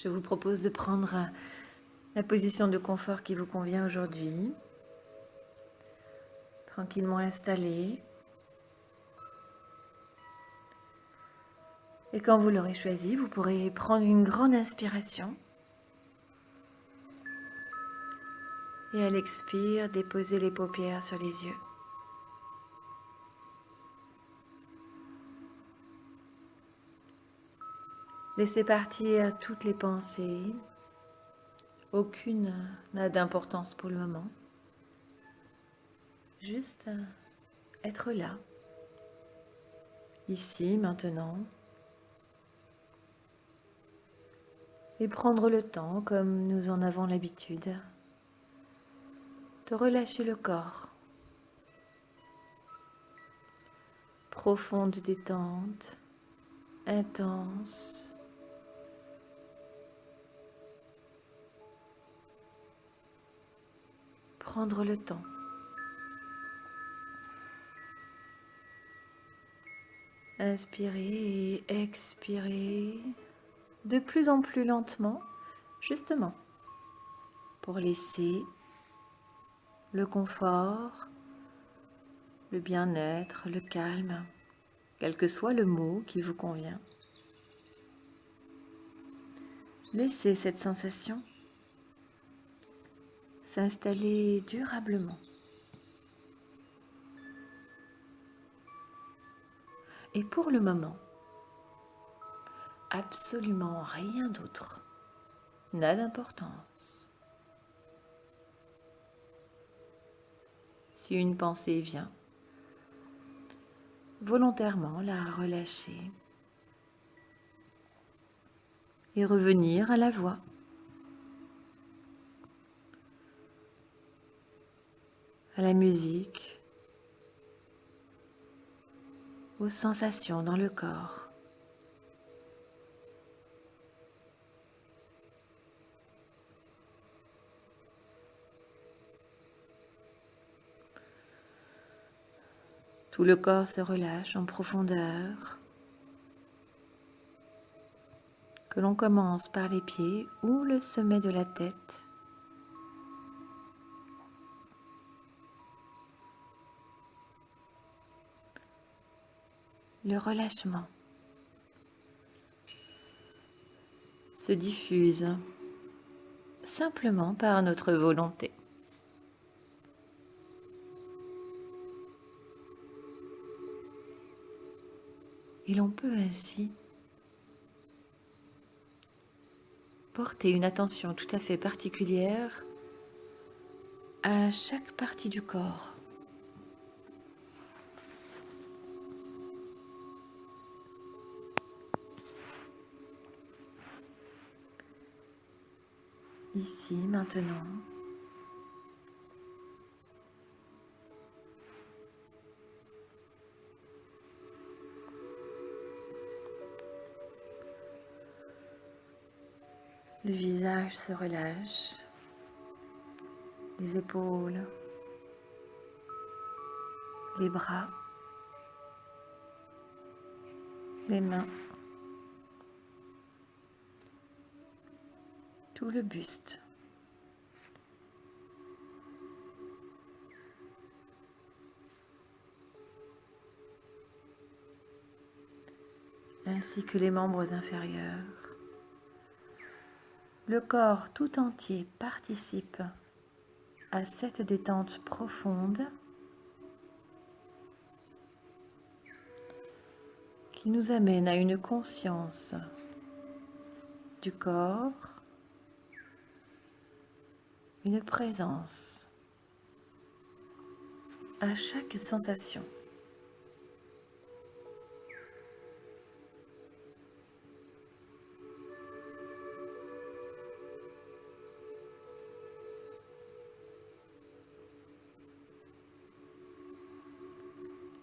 Je vous propose de prendre la position de confort qui vous convient aujourd'hui, tranquillement installé. Et quand vous l'aurez choisi, vous pourrez prendre une grande inspiration. Et à l'expire, déposer les paupières sur les yeux. Laissez partir toutes les pensées. Aucune n'a d'importance pour le moment. Juste être là, ici, maintenant. Et prendre le temps, comme nous en avons l'habitude, de relâcher le corps. Profonde détente, intense. Prendre le temps. Inspirez et expirez de plus en plus lentement, justement, pour laisser le confort, le bien-être, le calme, quel que soit le mot qui vous convient. Laissez cette sensation s'installer durablement. Et pour le moment, absolument rien d'autre n'a d'importance. Si une pensée vient, volontairement la relâcher et revenir à la voix. À la musique, aux sensations dans le corps. Tout le corps se relâche en profondeur, que l'on commence par les pieds ou le sommet de la tête. Le relâchement se diffuse simplement par notre volonté. Et l'on peut ainsi porter une attention tout à fait particulière à chaque partie du corps. Ici, maintenant. Le visage se relâche, les épaules, les bras, les mains, tout le buste. Ainsi que les membres inférieurs. Le corps tout entier participe à cette détente profonde qui nous amène à une conscience du corps, une présence à chaque sensation.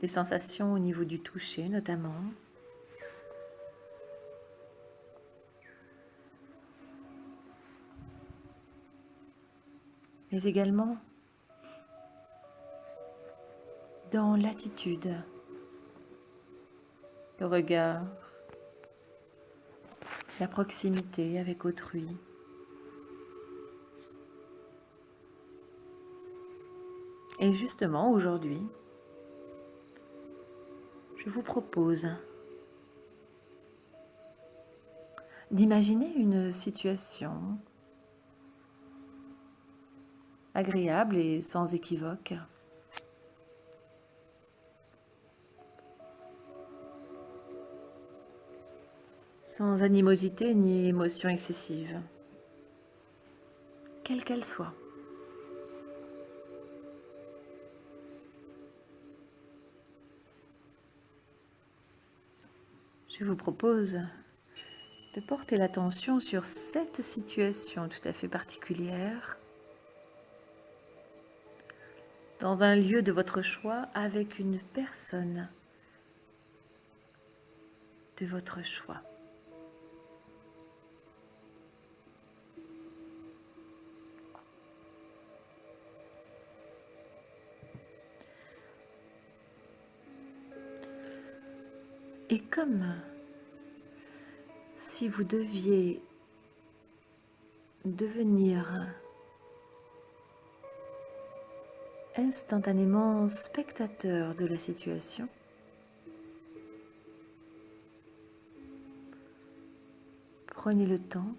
Des sensations au niveau du toucher notamment. Mais également dans l'attitude, le regard, la proximité avec autrui. Et justement, aujourd'hui, je vous propose d'imaginer une situation agréable et sans équivoque, sans animosité ni émotion excessive, quelle qu'elle soit. Je vous propose de porter l'attention sur cette situation tout à fait particulière, dans un lieu de votre choix, avec une personne de votre choix. Et comme si vous deviez devenir instantanément spectateur de la situation, prenez le temps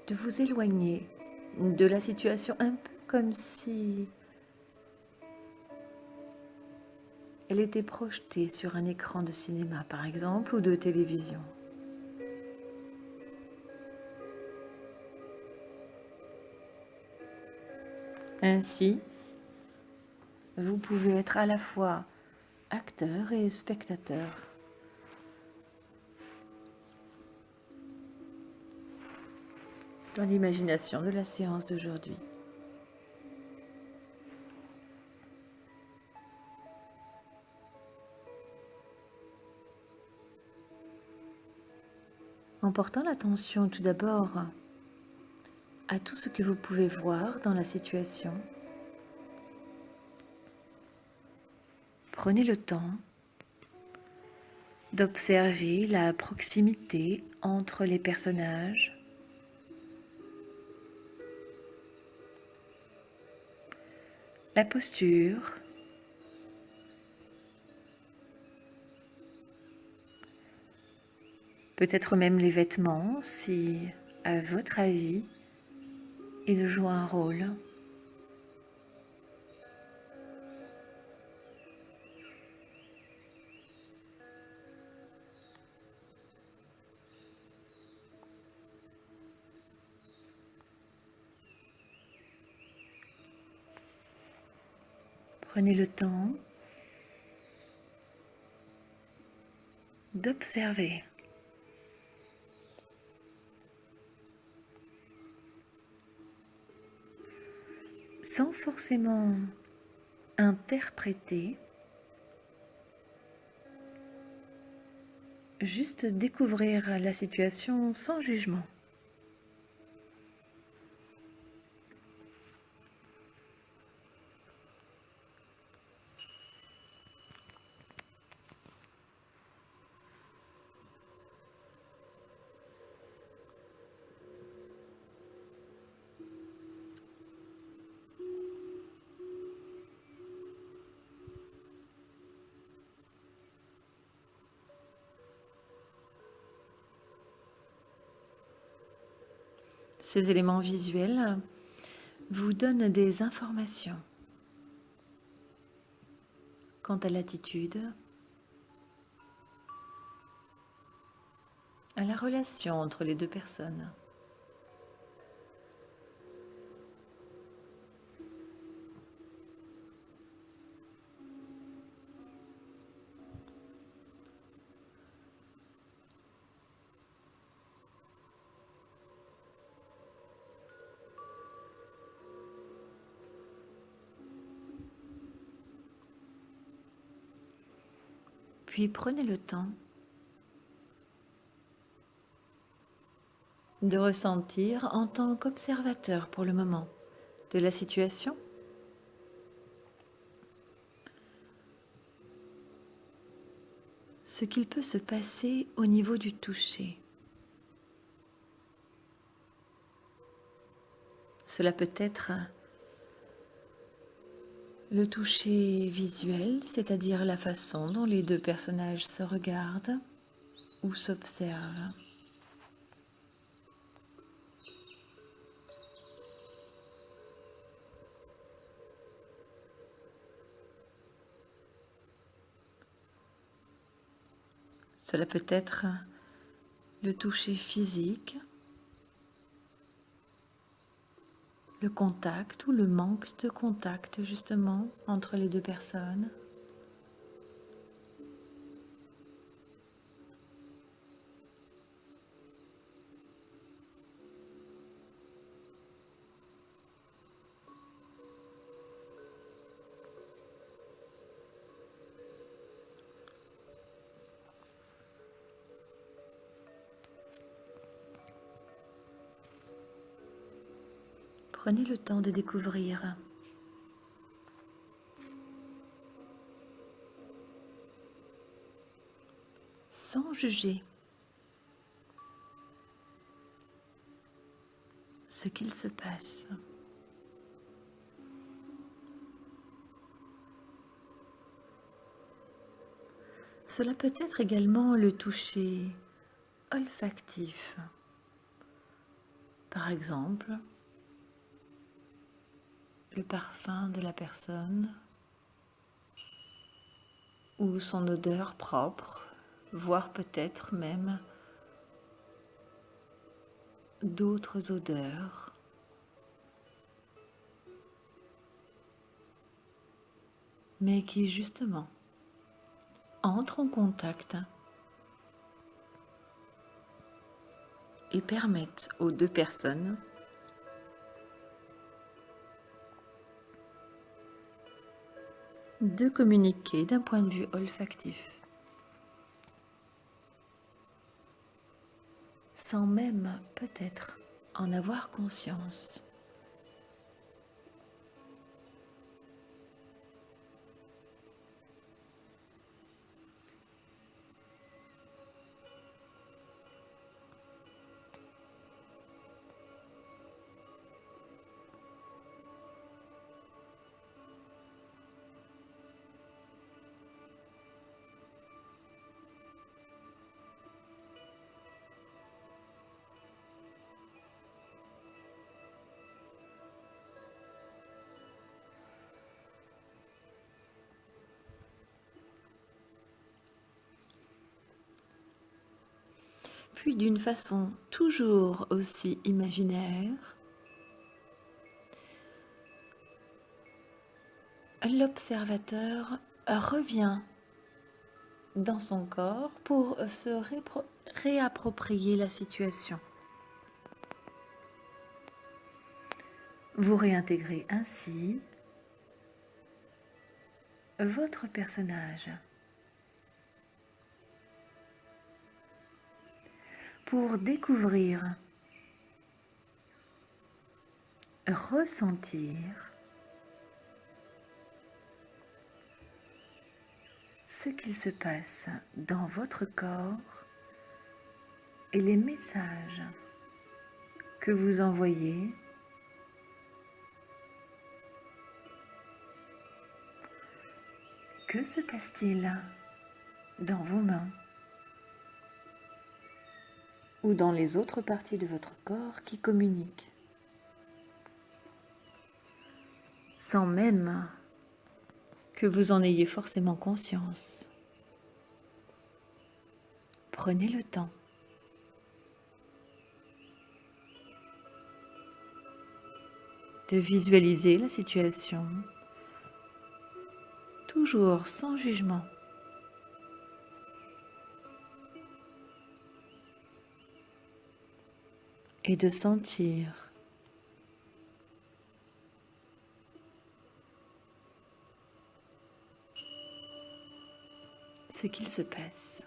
de vous éloigner de la situation, un peu comme si elle était projetée sur un écran de cinéma, par exemple, ou de télévision. Ainsi, vous pouvez être à la fois acteur et spectateur. Dans l'imagination de la séance d'aujourd'hui. En portant l'attention tout d'abord à tout ce que vous pouvez voir dans la situation, prenez le temps d'observer la proximité entre les personnages, la posture, peut-être même les vêtements, si, à votre avis, ils jouent un rôle. Prenez le temps d'observer. Sans forcément interpréter, juste découvrir la situation sans jugement. Ces éléments visuels vous donnent des informations quant à l'attitude, à la relation entre les deux personnes. Puis prenez le temps de ressentir en tant qu'observateur pour le moment de la situation ce qu'il peut se passer au niveau du toucher. Cela peut être le toucher visuel, c'est-à-dire la façon dont les deux personnages se regardent ou s'observent. Cela peut être le toucher physique, le contact ou le manque de contact justement entre les deux personnes. Prenez le temps de découvrir sans juger ce qu'il se passe. Cela peut être également le toucher olfactif. Par exemple, le parfum de la personne ou son odeur propre, voire peut-être même d'autres odeurs. Mais qui justement entrent en contact et permettent aux deux personnes de communiquer d'un point de vue olfactif, sans même peut-être en avoir conscience. Puis d'une façon toujours aussi imaginaire, l'observateur revient dans son corps pour se réapproprier la situation. Vous réintégrez ainsi votre personnage pour découvrir, ressentir ce qu'il se passe dans votre corps et les messages que vous envoyez Que se passe-t-il dans vos mains ou dans les autres parties de votre corps qui communiquent, sans même que vous en ayez forcément conscience? Prenez le temps de visualiser la situation, toujours sans jugement. Et de sentir ce qu'il se passe.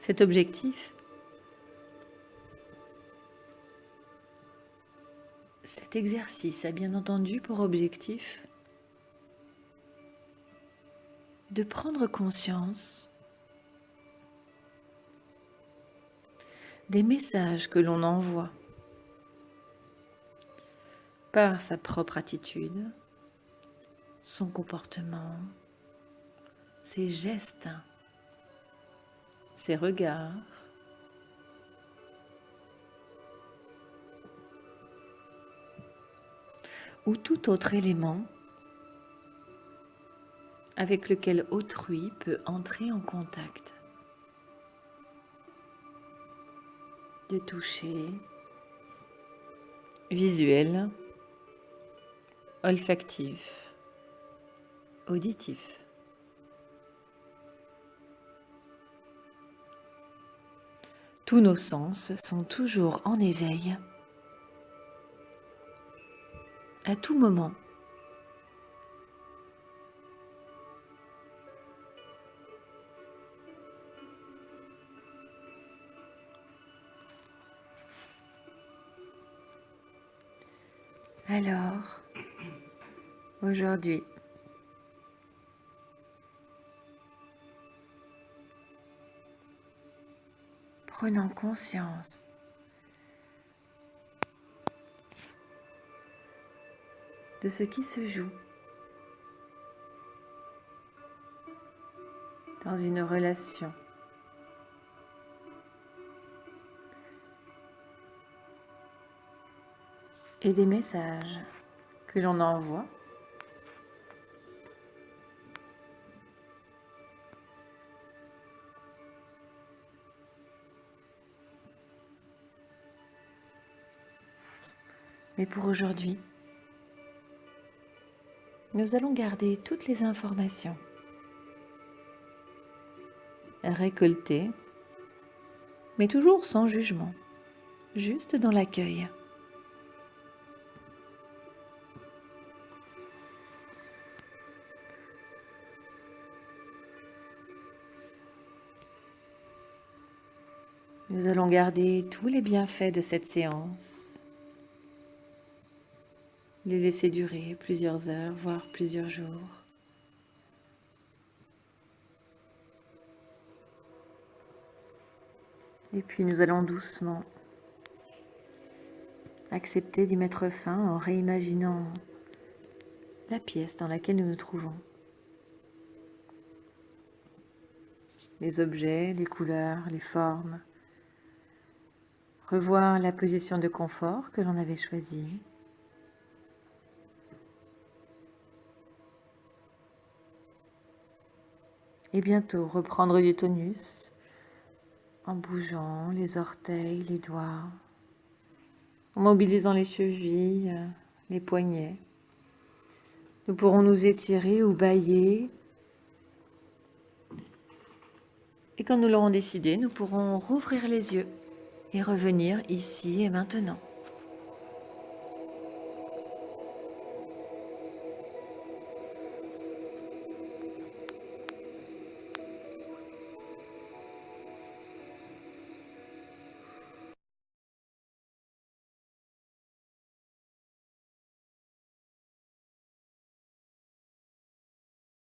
Cet objectif, cet exercice a bien entendu pour objectif de prendre conscience des messages que l'on envoie par sa propre attitude, son comportement, ses gestes, ses regards, ou tout autre élément avec lequel autrui peut entrer en contact. De toucher, visuel, olfactif, auditif. Tous nos sens sont toujours en éveil à tout moment. Alors, aujourd'hui, prenons conscience de ce qui se joue dans une relation. Et des messages que l'on envoie mais pour aujourd'hui, nous allons garder toutes les informations récoltées, mais toujours sans jugement, juste dans l'accueil. Nous allons garder tous les bienfaits de cette séance, les laisser durer plusieurs heures, voire plusieurs jours. Et puis nous allons doucement accepter d'y mettre fin en réimaginant la pièce dans laquelle nous nous trouvons. Les objets, les couleurs, les formes. Revoir la position de confort que l'on avait choisie. Et bientôt reprendre du tonus en bougeant les orteils, les doigts, en mobilisant les chevilles, les poignets. Nous pourrons nous étirer ou bâiller. Et quand nous l'aurons décidé, nous pourrons rouvrir les yeux et revenir ici et maintenant.